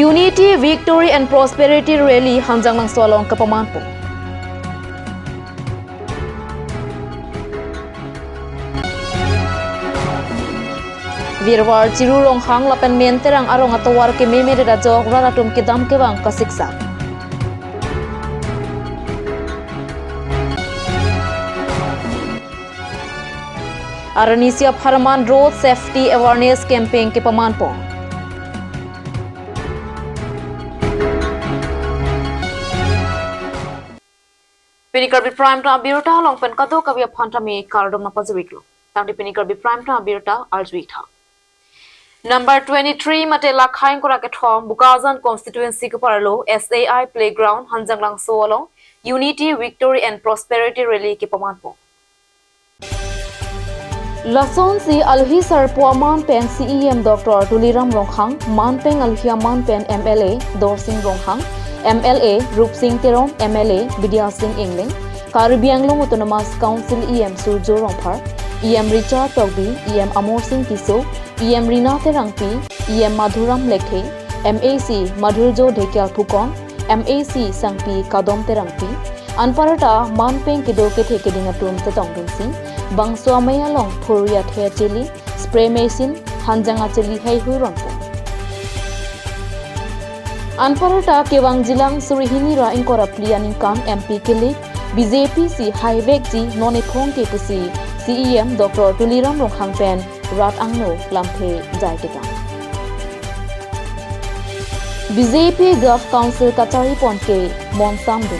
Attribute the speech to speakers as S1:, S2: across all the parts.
S1: Unity, Victory and Prosperity Rally hangjang nang swalong kapaman po. Virwar cirurong hang lapan menterang arong atawar ke meme de jok raratum ke dam ke bang kasiksa. Aranisia Harman Road Safety Awareness Campaign ke paman po. Pini Karbi Prime Time Birta long pen kato kabia phantami kardom na pazuriklo. Tangdi Pini Karbi Prime Time Birta aljwitha. Number 23 Matela Khain Kora Kathom Bukazan Constituency Kaparalo SAI Playground Hanjanglang Soalong Unity, Victory and Prosperity Rally ke pamanpo. Lason si Alhi Sarpuaman Pen CEM Dr. Tuliram Ronghang Manpeng Alhiaman Pen MLA Dorsing Ronghang MLA Rup Singh Terong MLA Vidya Singh Engling Karbi Autonomous Council EM Surjo Rongphar EM Richard Togbi EM Amor Singh Kiso EM Rina Terangpi EM Madhuram Lekhe MAC Madhurjo Dhekial Phukon MAC Sangpi Kadom Terangpi Anparata Manpeng Kido Kethe Kedingatum Tetongdungsi Bangsua Mayalong Puriat Hair Chili Spray Machine Hanjanga Chili Hai Huronpo Anparata Kewang Jilang Surihini Ra Inkora Plianing Kam MP Kilik BJP si Highway Ji Nonepong Kepusi CEM Dr. Tuliram Ronghang Pen Rat Angno Lampe Jaitika BJP Gulf Council Kachari Ponke Monsamdu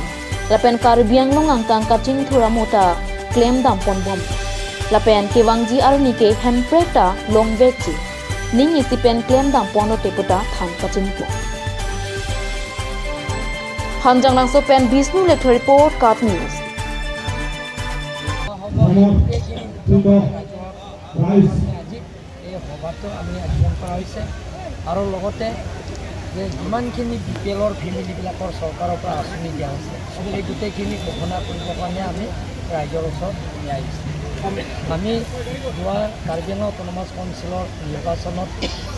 S1: Lapen Karbiang Angkang Kaching Thuramota Claim Dampon Bom Lapen Kewangji Arnike Hempreta Longvechi Ning Isipen Claim Dampono Teputa Tham Kachinpo Hanjang Langso Pen Bisnu Letho Report Cut News
S2: আৰু লগতে যে যিমানখিনি বিপিএলৰ ফেমিলিবিলাকৰ চৰকাৰৰ পৰা আঁচনি দিয়া হৈছে সেই গোটেইখিনি ঘোষণা কৰিবৰ কাৰণে আমি ৰাইজৰ ওচৰত নিয়াই আহিছোঁ আমি যোৱা কাৰ্বি আংলং অট'নমাছ কাউন্সিলৰ নিৰ্বাচনত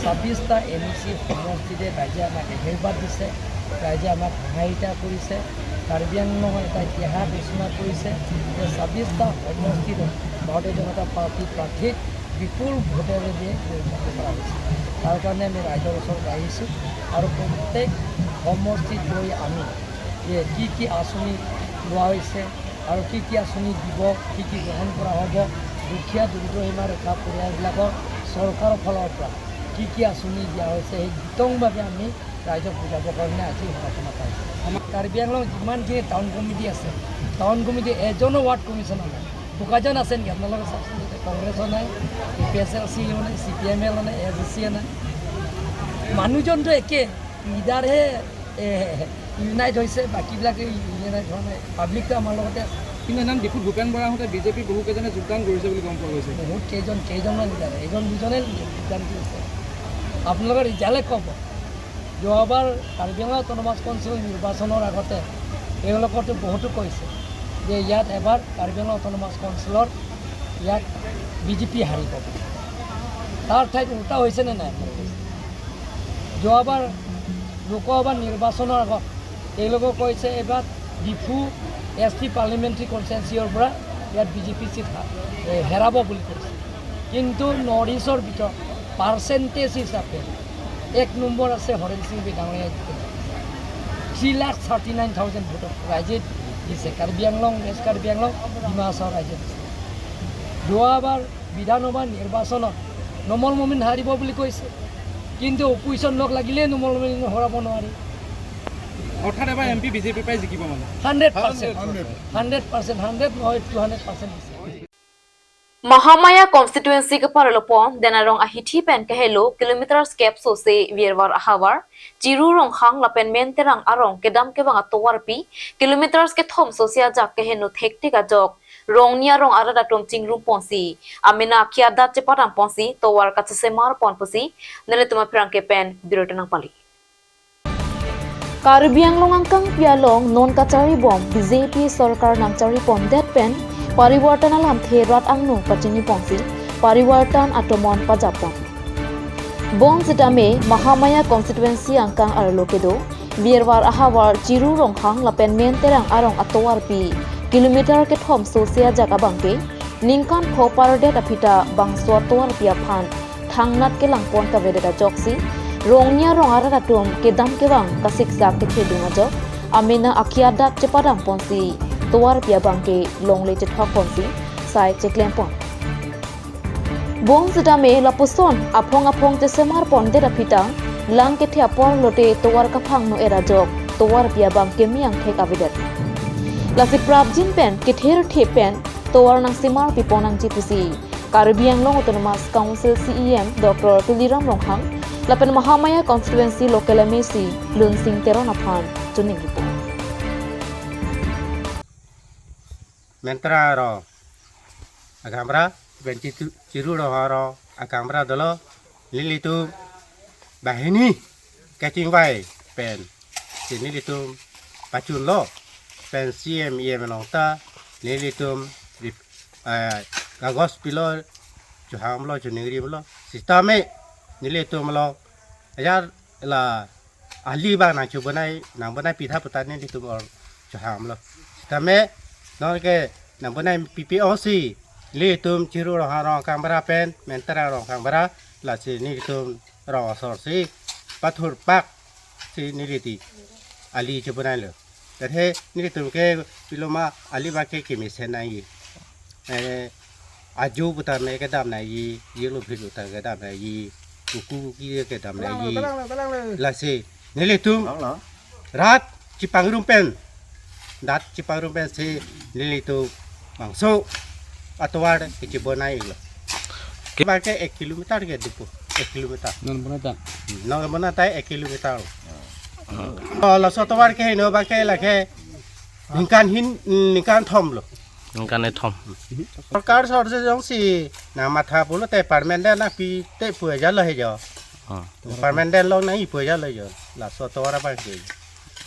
S2: 26টা MEC সমষ্টিতে ৰাইজে আমাক আশীৰ্বাদ দিছে ৰাইজে আমাক সহায়িতা কৰিছে কাৰ্বি আংলঙৰ এটা ইতিহাস ৰচনা কৰিছে যে 26টা সমষ্টিত ভাৰতীয় জনতা পাৰ্টীৰ প্ৰাৰ্থীক বিপুল ভোটেৰে দিয়ে নিৰ্বাচিত কৰা হৈছে তাৰ কাৰণে আমি ৰাইজৰ ওচৰত আহিছোঁ আৰু প্ৰত্যেক সমষ্টিত গৈ আমি যে কি আঁচনি লোৱা হৈছে আৰু কি আঁচনি দিব কি গ্ৰহণ কৰা হ'ব দুখীয়া দৰিদ্ৰ সীমা ৰেখা পৰিয়ালবিলাকৰ চৰকাৰৰ ফালৰ পৰা কি আঁচনি দিয়া হৈছে সেই বিতংভাৱে আমি ৰাইজক বুজাবৰ কাৰণে আজি সভাখনত পাইছোঁ আমাৰ কাৰ্বি আংলং যিমানখিনি টাউন কমিটি আছে টাউন কমিটি এজনো ৱাৰ্ড কমিশ্যনাৰ নাই দুজন আছে নেকি আপোনালোকে চাওকচোন কংগ্ৰেছৰ নাই PSLC-ও নাই CPM-ও নাই AGC-ও নাই মানুহজনটো একে লিডাৰহে ইউনাইট হৈছে বাকীবিলাকে ইউনাইট হোৱা নাই পাব্লিকটো আমাৰ লগতে কিন্তু নাম ডিপুত ভূপেন বৰাহঁতে বিজেপি বহুকেইজনে যোগদান কৰিছে বুলি গম পোৱা গৈছে বহুত কেইজনমান লিডাৰ এজন দুজনে যোগদান কৰিছে আপোনালোকৰ ৰিজাল্টে ক'ব যোৱাবাৰ কাৰ্বি আংলং অট'নমাছ কাউন্সিল নিৰ্বাচনৰ আগতে এওঁলোকৰতো বহুতো কৈছে যে ইয়াত এবাৰ কাৰ্বি আংলং অট'নমাছ কাউন্সিলৰ ইয়াত বিজেপি হাৰিব তাৰ ঠাইত উল্টা হৈছেনে নাই যোৱাবাৰ লোকসভা নিৰ্বাচনৰ আগত এওঁলোকে কৈছে এইবাৰ ডিফু ST পাৰ্লিমেণ্টাৰী কনষ্টিটুৱেঞ্চিৰ পৰা ইয়াত বিজেপি চিট হেৰাব বুলি কৈছে কিন্তু নৰ্থ ইষ্টৰ ভিতৰত পাৰ্চেণ্টেজ হিচাপে 1 নম্বৰ আছে হৰেণ সিং ডাঙৰীয়া 3,39,000 ভোটত ৰাইজে দিছে কাৰ্বি আংলং ৱেষ্ট কাৰ্বি আংলং ডিমা হাছাও ৰাইজে দিছে যোৱাবাৰ বিধানসভা নিৰ্বাচনত নোমল মমিন হাৰিব বুলি কৈছে কিন্তু অপজিশ্যন লগ লাগিলেই নোমল মমিন হৰাব নোৱাৰি অৰ্থাৎ এবাৰ MP বিজেপি পাই জিকিব মানে 100% নহয় 200%
S1: Mahamaya constituency ke paralopon denarong ahithi pen kahelo kilometer skep so se virwar ahawar cirurong hang lapen menterang arong kedam ke bang atwarpi kilometers ke thom sosia jak keheno thektik ajok rongnia rong arada tom chingru ponsi amena khiada chepatang ponsi towar katsese mar ponposi nele tuma prang ke pen birotanang pali Karbi Anglong angkang pialong non kachari bom BJP sarkar nangchari pom that pen Pariwartan alam therat angno kachini pongsi Pariwartan atomon pajapon Bong Zidame Mahamaya constituency angkang arlokedo Birwar ahawar Jiru Ronghang lapen menterang arong atowar pi kilometer ke thom sosia jaga bangke ningkan khopar det apita bangswa towar pia phan thangnat ke langpon ka vedeta joksi rongnya rongara datum ke dam ke bang ka siksa ke thedunga jok amena akiadat cepadam ponsi towar pia bangke longle chethok ponsi sai cheklempon Bong Zidame lapuson apong tesemar ponde apita lang ke thia por lote towar ka phang no era jok towar pia bang ke miang thek avidet lasi prabjin pen ke ther the pen towar nang simar piponang jipusi Karbi long autonomous council CEM Dr. Tuliram Ronghang lapen Mahamaya constituency local MEC Lunsing Teron aphan tuning report
S3: mentra ro agamra benci ciru ro agamra dolo lili tu bahini catching vai pen sini litum pacun lo pen CM menota lili tum kagos pilo juham lo juningri lo sistame nili tum lo ayar la ahli bang nang bonai pitha putane litum or juham lo sistame non ke nang bonai PPOC litum ciru ro kamera pen mentra ro kamera la sini litum ro sorsi pathur pak si niriti ali chebunai lo tare niritum ke piloma ali ba ke kimisen nai aju putar ne ke dam nai yelo philu ta ke dam nai kuku ki ke dam nai la si niritum rat cipangrum pen dat cipangrum pen si niritu mangso atwar ke chebunai lo ke ba ke 1 kilometer ke dipu 1 kilometer non bonata 1 kilometer la sotowar ke no ba ke la ke ningkan thom lo
S4: ningkan e thom
S3: sarkar sor se jong si na matha pulo te permanent na pi te pu ja lo he jo permanent lo nai pu ja lo jo la sotowar ba ke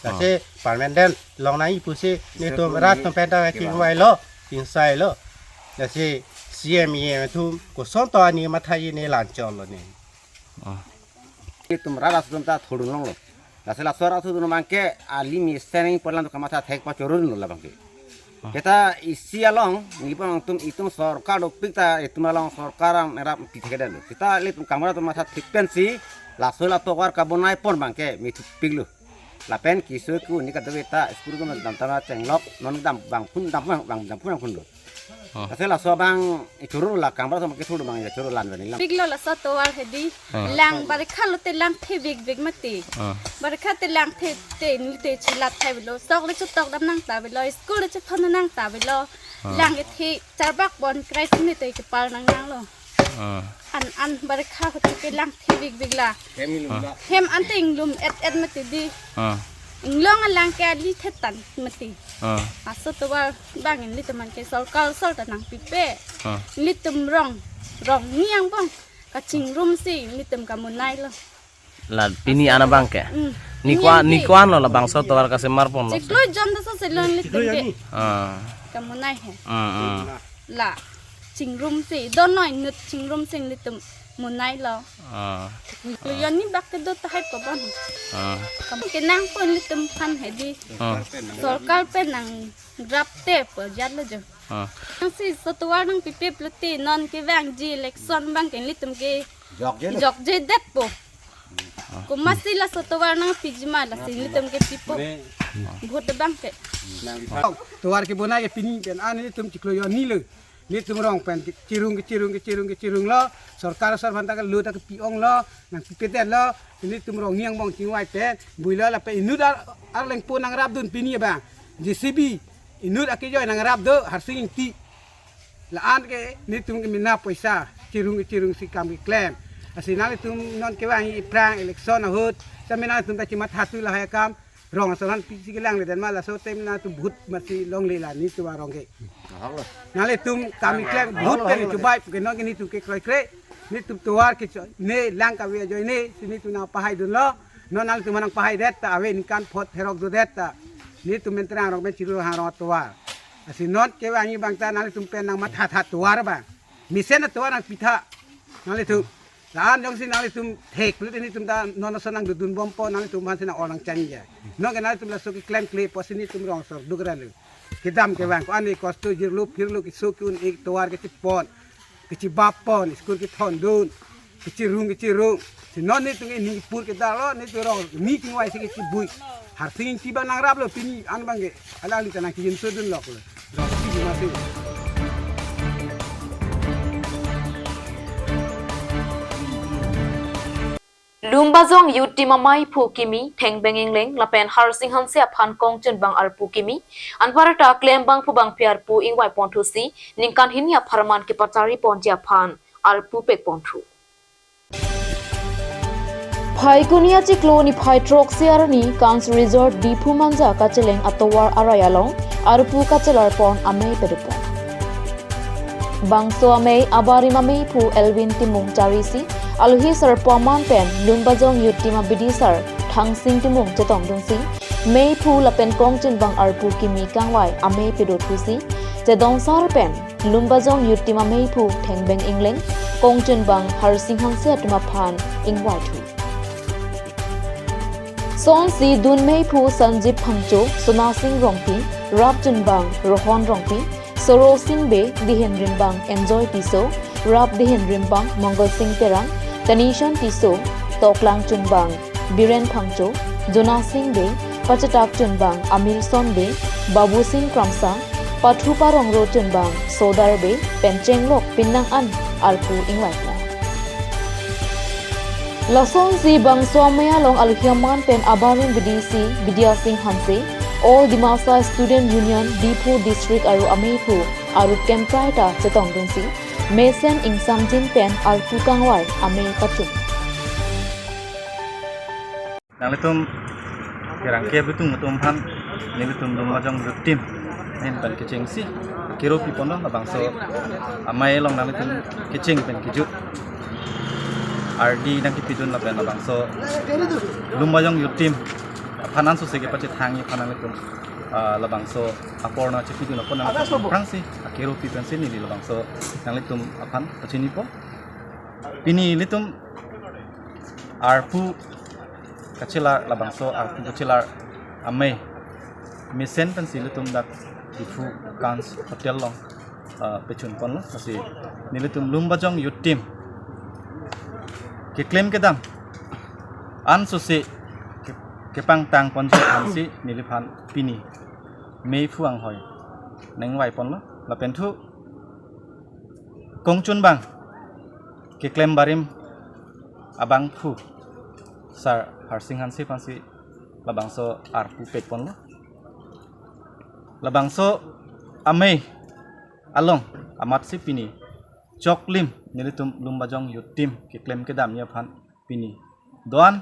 S3: la se permanent lo nai pu se ne to rat to peda ki wai lo inside lo la se CME tu ko son to ani matha yi ne lan chol lo ne
S5: तुम रात तुम ता थोड़ू लो लासे ला सोरा थु दुन मांके आली मिस्टेरिंग पडला तो कमाथा थेक पा चोरु नो लाबंके केता इसी आलोंग निपन तुम सरकार पिता तुम आलोंग सरकार मेरा पिथे केदा केता ले तुम कामरा तुम माथा थिपेंसी लासोला तो कार का बनाय पन बांके मिथु पिगलु लापेन किसु कु निका दबेता स्कुल को दम ता चेंगलक नन दम बांग फुन दम फुन खुंदो Kasi la so bang churu la kamera sama ke thuru bang ya churu lan bani lam.
S6: Biglo la so to war hedi lang barikha lo te lang the big mati. Barikha te lang te ni te chilat thai bilo sok le chutok dam nang ta bilo school le chuthon nang ta bilo lang ke thi charbak bon krai ni te ke par nang lo. An barikha ko te lang the big la. Hem an ting lum et mati di. Long lang ke li thetan mati. Aso to war bang in litum man ke sol tanang pipe litum rong niang bang kacing rum si litum kamunai lo
S4: la pini ana bangke nikwan lo la bangso to war ka semar pon lo
S6: ciklo jon da so selon litum ke kamunai he la cing rum si don noi nut cing rum sing litum munai lo lo yon ni bak do ta hai ko ban kam ke nang pon litum phan he di sorkar pe nang grab te per jat lo jo nang si sotuar nang pipe plati non ke wang ji election bang ke litum ke jok je det po ko masi la sotuar nang pijma la si litum ke pipo vote bang ke
S2: tuar ke bonai ke pini ben an litum ciklo yon ni le ni tum rong pen cirung lo sarkar sar banta ka lu ta ke piong lo nang pipeten lo ni tum rong niang bong ciwai pen buila la pe inu dar leng pun nang rab dun pini ba JCB inu akijoy nang rab do harsing ti la an ke ni tum ke mina paisa cirung si kam ke claim asinal tum non ke wang prang election hot samina tum ta cimat hatu la ha kam rong asalan pisi ke lang le dan mala so tem na tu but mati long le la ni tu warong ke nale tum kami klek but pe tu bai ke no ke ni tu ke kre ni tu tuar ke ne lang ka we joy ne sini tu na pahai dun lo no nal tu manang pahai det ta ave ni kan phot herok du det ta ni tu mentra rong ben ciru ha ro tuar asin not ke wangi bang ta nale tum pen nang mat hat tuar ba misen tuar nang pitha nale tu
S7: Lahan yang sini nanti tum tek, kulit ini tum dah nona senang dudun bompo nanti tum masih nak orang canja. Nong kenal tum lah suki klaim klip pos ini tum rong sok dugeran lu. Kidam ke bang, ko ani kostu jirlup isuki un ik tuar ke cipon, ke cibapon, iskur ke thondun, ke cirung. Si non ni tung ini pur ke dalo ni tu rong ni tingwai si ke cibui. Har singin ciba nang rap lo pini an bangge. Ala li tanah kijin sudun lok lo. Rong cibi masih.
S1: Lumbazong youth team amai pu kimi theng benging leng lapen har sing han se aphan kong chen bang ar pu kimi anparata klem bang pu bang piar pu ing wai pon thu si ningkan hin ya pharman ke pachari pon ja phan ar pu pek pon thu phai kunia chi kloni phai trok siar ni kans resort dipu manja ka cheleng atowar arayalong ar pu ka chelar pon amei peripon bangso amei abari mamei pu elvin timung charisi alhi sar paman pen lumbajong yutima bidi sar thangsing timung chetong dungsi mei phu la pen kong chen bang arpu kimi kangwai ame pedo thusi chedong sar pen lumbajong yutima mei phu thengbeng ingleng kong chen bang har sing hang se atma phan ingwai thu son si dun mei phu sanjip phangcho sona sing rongpi rap chen bang rohon rongpi soro sing be dihen rim bang enjoy tiso rap dihen rim bang mongol sing terang Tanishan Tiso, Toklang Chunbang, Biren Phangcho, Jona Singh Be, Pachatak Chunbang, Amir Son Be, Babu Singh Kramsa, Pathu Parong Ro Chunbang, Sodar Be, Pencheng Lok, Pinnang An, Alpu Ingwai. Lason si Bang Swamaya Long Alhiaman Pen Abarin BDC, Vidya Singh Hanse, All Dimasa Student Union, Dipu District Aru Amepu, Aru Kempraita Chetong Dungsi, Mesen ing samjin pen al tukang wai ame kacung.
S4: Nang letum kirang kia betung betum han ni betum dum majang tim nen ban kecing si kiro pi pono la bangso amai long nang letum kecing pen kiju RD nang ki pidun la pen la bangso dum majang tim phanan su se ke pache thangi phanan letum la bangso aporna che pidun apon nang prangsi akiro pi pen sin ni la bangso nang letum aphan pachini po pini letum arpu kacilar labangso arpu kacilar amei mesen pen silutum dak difu kans hotel long pechun pon lo kasi nilutum lumbajong yutim ke claim kedam an susi ke pang tang pon si niliphan pini mei fuang hoi neng wai pon lo la pen thu kongchun bang ke claim barim abang fu sar harsing hansi pansi labangso arpu pek pon lo labangso amei along amat si pini choklim nilitum lumbajong yutim ke claim ke dam ya phan pini doan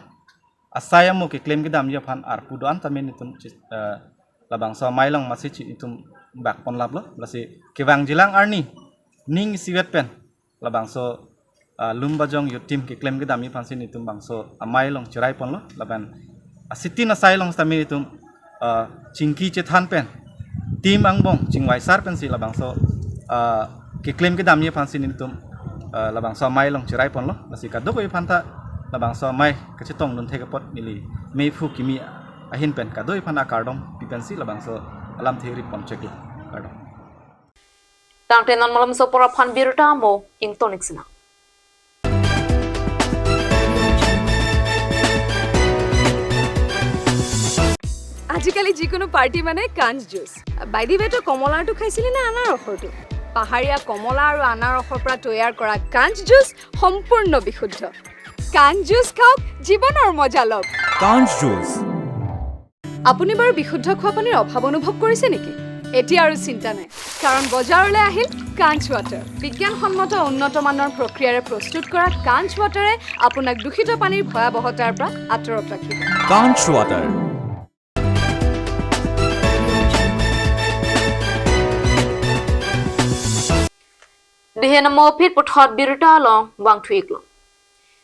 S4: asaya mo ke claim ke dam ya phan arpu doan tamen itum labangso mailong masih ci itum bak pon lab lo lasi kewang jilang arni ning siwet pen labangso lumbajong yutim ke claim ke dam ya phan sin itum bangso amai long cerai pon lo laban asitin asai long tamen itum cingki cethan pen tim angbong cingwai sar pen si labangso ke claim ke dam ya phan sin itum labangso amai long cerai pon lo lasi kadok ko phanta labangso amai kecetong dun theke pot nili mei fu kimi ahin pen kadoi phana kardom pipensi labangso alam theory pon cheklo kardom
S1: Tangtenan malam sopora phan birta mo ing tonic sina
S8: আজিকালি যিকোনো party মানে কাঞ্জ juice বাইদি বেটো কমলাটো খাইছিলি না আনাৰ ৰসটো পাহাৰীয়া কমলা আৰু আনাৰ ৰসৰ পৰা তৈয়াৰ কৰা কাঞ্জ জুচ সম্পূৰ্ণ বিশুদ্ধ কাঞ্জ জুচ খাওক জীৱনৰ মজা লওক
S9: কাঞ্জ জুচ
S8: আপুনি বাৰু বিশুদ্ধ খোৱা পানীৰ অভাৱ অনুভৱ কৰিছে নেকি এতিয়া আৰু চিন্তা নাই কাৰণ বজাৰলৈ আহিল কাঞ্জ ৱাটাৰ বিজ্ঞানসন্মত উন্নত মানৰ প্ৰক্ৰিয়াৰে প্ৰস্তুত কৰা কাঞ্জ ৱাটাৰে আপোনাক দূষিত পানীৰ ভয়াৱহতাৰ পৰা আঁতৰত ৰাখিব
S9: কাঞ্জ water
S1: Dihen mo pit puthot birta long wang thuik lo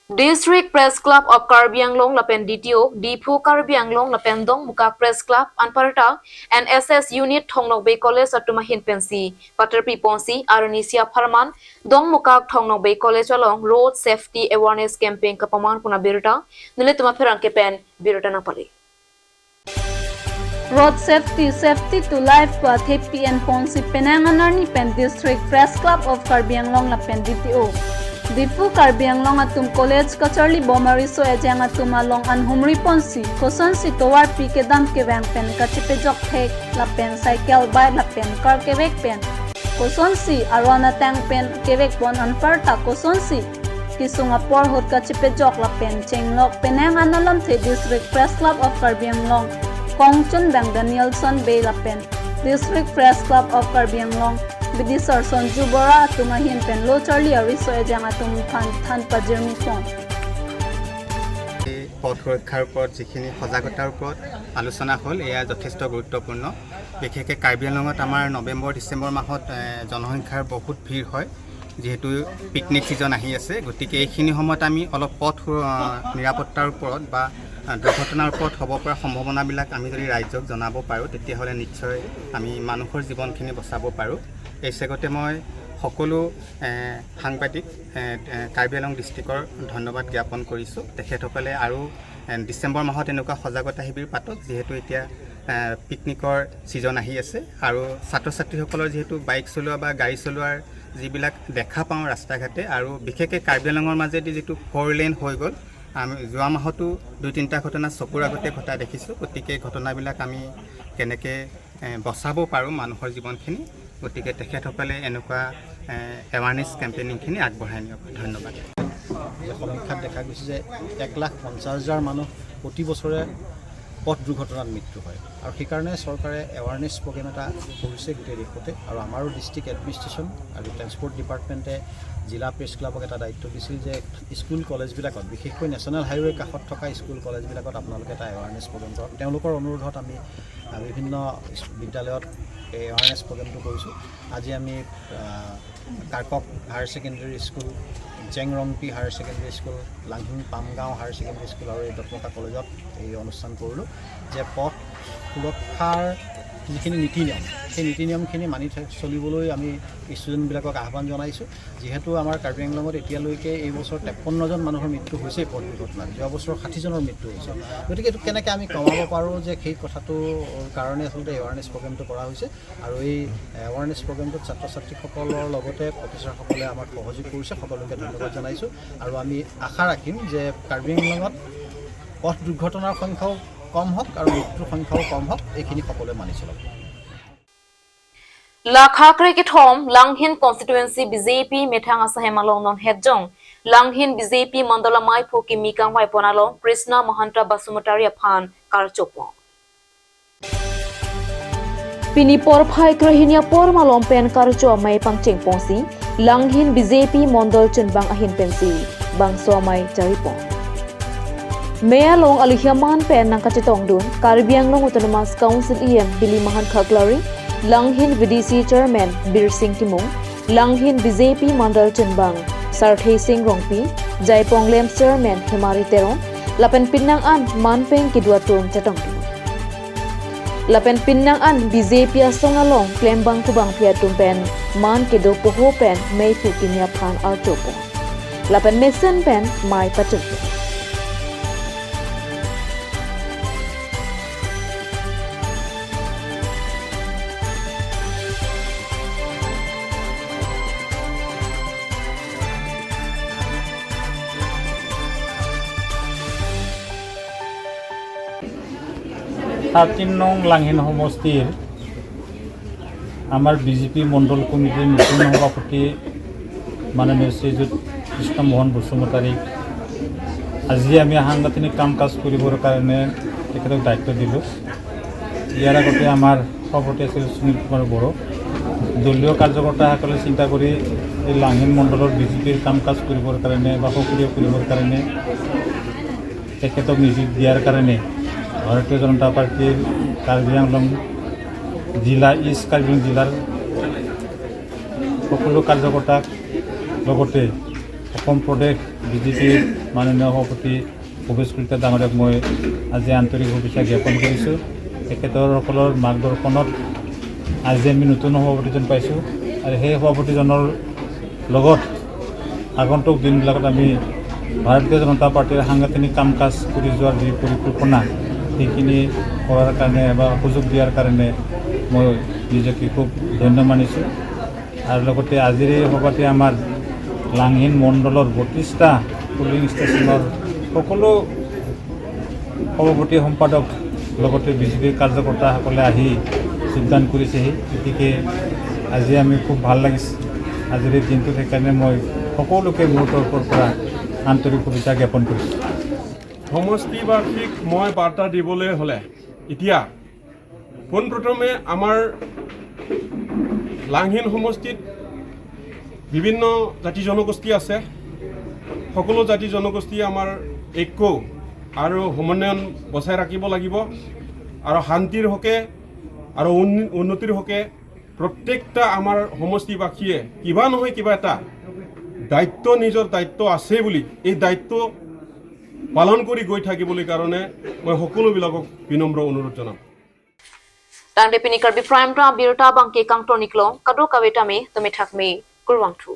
S1: District Press Club of Karbi Anglong Lapen DTO, Dipu Karbi Anglong Lapen Dong Muka Press Club, Anparata, and SS Unit Thongnok Bay College Atumahin Pensi, Paterpi Ponsi, Aronisia Parman, Dong Muka Thongnok Bay College along Road Safety Awareness Campaign Kapaman Puna Birita, Nilituma Perang Kepen, Birita Napali.
S10: Road safety to life pa Thepi and Ponsi Penanganar ni Pen District Press Club of Karbi Anglong Lapen DTO. Dipu Karbi Anglong atum college ka Charlie Bomari so ejang atum along anhumri ponsi koson si towar pi ke dam ke bang pen ka chipe jok thek la pen cycle by la pen car ke vek pen koson si arona tang pen ke vek bon anparta koson si kisunga por hot ka chipe jok la pen chenglok penang analam the District Press Club of Karbi Anglong Kongchun bang Danielson Bay la pen District Press Club of Karbi Anglong Bidi Sarson Jubora Tumahin Pen Lo Charlie Ariso Ejang Atum Than Pajirmi Phone
S11: পথ সুৰক্ষাৰ ওপৰত যিখিনি সজাগতাৰ ওপৰত আলোচনা হ'ল এয়া যথেষ্ট গুৰুত্বপূৰ্ণ বিশেষকৈ কাৰ্বি আংলঙত আমাৰ নৱেম্বৰ ডিচেম্বৰ মাহত জনসংখ্যাৰ বহুত ভিৰ হয় যেহেতু পিকনিক সিজন আহি আছে গতিকে এইখিনি সময়ত আমি অলপ পথ নিৰাপত্তাৰ ওপৰত বা দুৰ্ঘটনাৰ ওপৰত হ'ব পৰা সম্ভাৱনাবিলাক আমি যদি ৰাইজক জনাব পাৰোঁ তেতিয়াহ'লে নিশ্চয় আমি মানুহৰ জীৱনখিনি বচাব পাৰোঁ এই চেগতে মই সকলো সাংবাদিক কাৰ্বি আংলং ডিষ্ট্ৰিক্টৰ ধন্যবাদ জ্ঞাপন কৰিছোঁ তেখেতসকলে আৰু ডিচেম্বৰ মাহত এনেকুৱা সজাগতা শিবিৰ পাতক যিহেতু এতিয়া পিকনিকৰ ছিজন আহি আছে আৰু ছাত্ৰ ছাত্ৰীসকলৰ যিহেতু বাইক চলোৱা বা গাড়ী চলোৱাৰ যিবিলাক দেখা পাওঁ ৰাস্তা ঘাটে আৰু বিশেষকৈ কাৰ্বি আংলঙৰ মাজেদি যিটো 4 লেন হৈ গ'ল আমি যোৱা মাহতো 2-3টা ঘটনা চকুৰ আগতে ঘটা দেখিছোঁ গতিকে ঘটনাবিলাক আমি কেনেকৈ বচাব পাৰোঁ মানুহৰ জীৱনখিনি গতিকে তেখেতসকলে এনেকুৱা এৱাৰনেছ কেম্পেইনিংখিনি আগবঢ়াই নিয়ক ধন্যবাদ
S4: সমীক্ষাত দেখা গৈছে যে 1,50,000 মানুহ প্ৰতি বছৰে পথ দুৰ্ঘটনাত মৃত্যু হয় আৰু সেইকাৰণে চৰকাৰে এৱাৰনেছ প্ৰগ্ৰেম এটা কৰিছে গোটেই দেশতে আৰু আমাৰো ডিষ্ট্ৰিক্ট এডমিনিষ্ট্ৰেশ্যন আৰু ট্ৰেন্সপৰ্ট ডিপাৰ্টমেণ্টে জিলা প্ৰেছ ক্লাবক এটা দায়িত্ব দিছিল যে স্কুল কলেজবিলাকত বিশেষকৈ নেশ্যনেল হাইৱেৰ কাষত থকা স্কুল কলেজবিলাকত আপোনালোকে এটা এৱাৰনেছ প্ৰগ্ৰেম কৰক তেওঁলোকৰ অনুৰোধত আমি বিভিন্ন বিদ্যালয়ত এই এৱাৰনেছ প্ৰগ্ৰেমটো কৰিছোঁ আজি আমি কাৰ্কক হায়াৰ ছেকেণ্ডেৰী স্কুল জেংৰংপি হায়াৰ ছেকেণ্ডেৰী স্কুল লাংহিং পামগাঁও হায়াৰ ছেকেণ্ডেৰী স্কুল আৰু এই দত্তকা কলেজত এই অনুষ্ঠান কৰিলোঁ যে পথ সুৰক্ষাৰ যিখিনি নীতি নিয়ম সেই নীতি নিয়মখিনি মানি চলিবলৈ আমি ষ্টুডেণ্টবিলাকক আহ্বান জনাইছোঁ যিহেতু আমাৰ কাৰ্বি আংলঙত এতিয়ালৈকে এই বছৰ 53জন মানুহৰ মৃত্যু হৈছে পথ দুৰ্ঘটনাত যোৱা বছৰ 60জনৰ মৃত্যু হৈছে গতিকে এইটো কেনেকৈ আমি কমাব পাৰোঁ যে সেই কথাটোৰ কাৰণে আচলতে এৱাৰনেছ প্ৰগ্ৰেমটো কৰা হৈছে আৰু এই এৱাৰনেছ প্ৰগ্ৰেমটোত ছাত্ৰ ছাত্ৰীসকলৰ লগতে অফিচাৰসকলে আমাক সহযোগ কৰিছে সকলোকে ধন্যবাদ জনাইছোঁ আৰু আমি আশা ৰাখিম যে কাৰ্বি আংলঙত পথ দুৰ্ঘটনাৰ সংখ্যাও কম হওক আৰু মৃত্যুৰ সংখ্যাও কম হওক এইখিনি সকলোৱে মানি চলক
S1: Lakhakre ke thom Langhin constituency BJP methang asahemalong non hedjong Langhin BJP mandala mai phoki mikang wai ponalong Krishna Mahanta Basumataria phan karchopo Pini por phai krahinia por malom pen karcho mai pangcheng pongsi Langhin BJP mondol chenbang ahin pensi bangso mai charipong Mealong alihiaman pen nang kacitong dun Karbi Anglong Autonomous Council EM Billy Mahan Khaklari Langhin VDC Chairman Bir Singh Timong, Langhin BJP Mandal Chenbang, Sarthei Singh Rongpi, Jaipong Lem Chairman Himari Terong, Lapen Pinnang An Manpeng Kidwatung Chatong. Lapen Pinnang An BJP Asong Along Klembang Kubang Piatum Pen, Man Kido Poho Pen, Mei Pukinya Pan Altopo. Lapen Mesen Pen, Mai Patupo.
S12: নং লাংহিন সমষ্টিৰ আমাৰ BJP মণ্ডল কমিটিৰ নতুন সভাপতি মাননীয় শ্ৰীযুত কৃষ্ণমোহন বসুমতাৰীক আজি আমি সাংগঠনিক কাম কাজ কৰিবৰ কাৰণে তেখেতক দায়িত্ব দিলোঁ ইয়াৰ আগতে আমাৰ সভাপতি আছিল সুনীল কুমাৰ বড়ো দলীয় কাৰ্যকৰ্তাসকলে চিন্তা কৰি এই লাংহিন মণ্ডলৰ বিজেপিৰ কাম কাজ কৰিবৰ কাৰণে বা সক্ৰিয় কৰিবৰ কাৰণে তেখেতক নিযুক্তি দিয়াৰ কাৰণে ভাৰতীয় জনতা পাৰ্টিৰ কাৰ্বি আংলং জিলা ইষ্ট কাৰ্বি আংলং জিলাৰ সকলো কাৰ্যকৰ্তাক লগতে অসম প্ৰদেশ বিজেপিৰ মাননীয় সভাপতি ভৱেশ কলিতা ডাঙৰীয়াক মই আজি আন্তৰিক শুভেচ্ছা জ্ঞাপন কৰিছোঁ। তেখেতসকলৰ মাৰ্গদৰ্শনত আজি আমি নতুন সভাপতিজন পাইছোঁ আৰু সেই সভাপতিজনৰ লগত আগন্তুক দিনবিলাকত আমি ভাৰতীয় জনতা পাৰ্টীৰ সাংগঠনিক কাম কাজ কৰি যোৱাৰ যি পৰিকল্পনা সেইখিনি কৰাৰ কাৰণে বা সুযোগ দিয়াৰ কাৰণে মই নিজকে খুব ধন্য মানিছোঁ। আৰু লগতে আজিৰ এই সভাতে আমাৰ লাংহীন মণ্ডলৰ 32টা পুলিং ষ্টেচনৰ সকলো সভাপতি সম্পাদক লগতে বিজেপিৰ কাৰ্যকৰ্তাসকলে আহি যোগদান কৰিছেহি। গতিকে আজি আমি খুব ভাল লাগিছে আজিৰ এই দিনটোত। সেইকাৰণে মই সকলোকে মোৰ তৰফৰ পৰা আন্তৰিক শুভেচ্ছা জ্ঞাপন কৰিছোঁ।
S13: সমষ্টিবাসীক মই বাৰ্তা দিবলৈ হ'লে এতিয়া পোনপ্ৰথমে আমাৰ লাংহীন সমষ্টিত বিভিন্ন জাতি জনগোষ্ঠী আছে। সকলো জাতি জনগোষ্ঠীয়ে আমাৰ ঐক্য আৰু সমন্বয়ন বচাই ৰাখিব লাগিব আৰু শান্তিৰ হকে আৰু উন্নতিৰ হকে প্ৰত্যেকটা আমাৰ সমষ্টিবাসীয়ে কিবা নহয় কিবা এটা দায়িত্ব নিজৰ দায়িত্ব আছে বুলি এই দায়িত্ব পালন কৰি গৈ থাকিবলৈ কাৰণে মই সকলোবিলাকক বিনম্ৰ অনুৰোধ জনাম।
S1: Tang de pini Karbi Prime Time birta bangke kang toniklo kado kawetame tumi thakme kurwangthu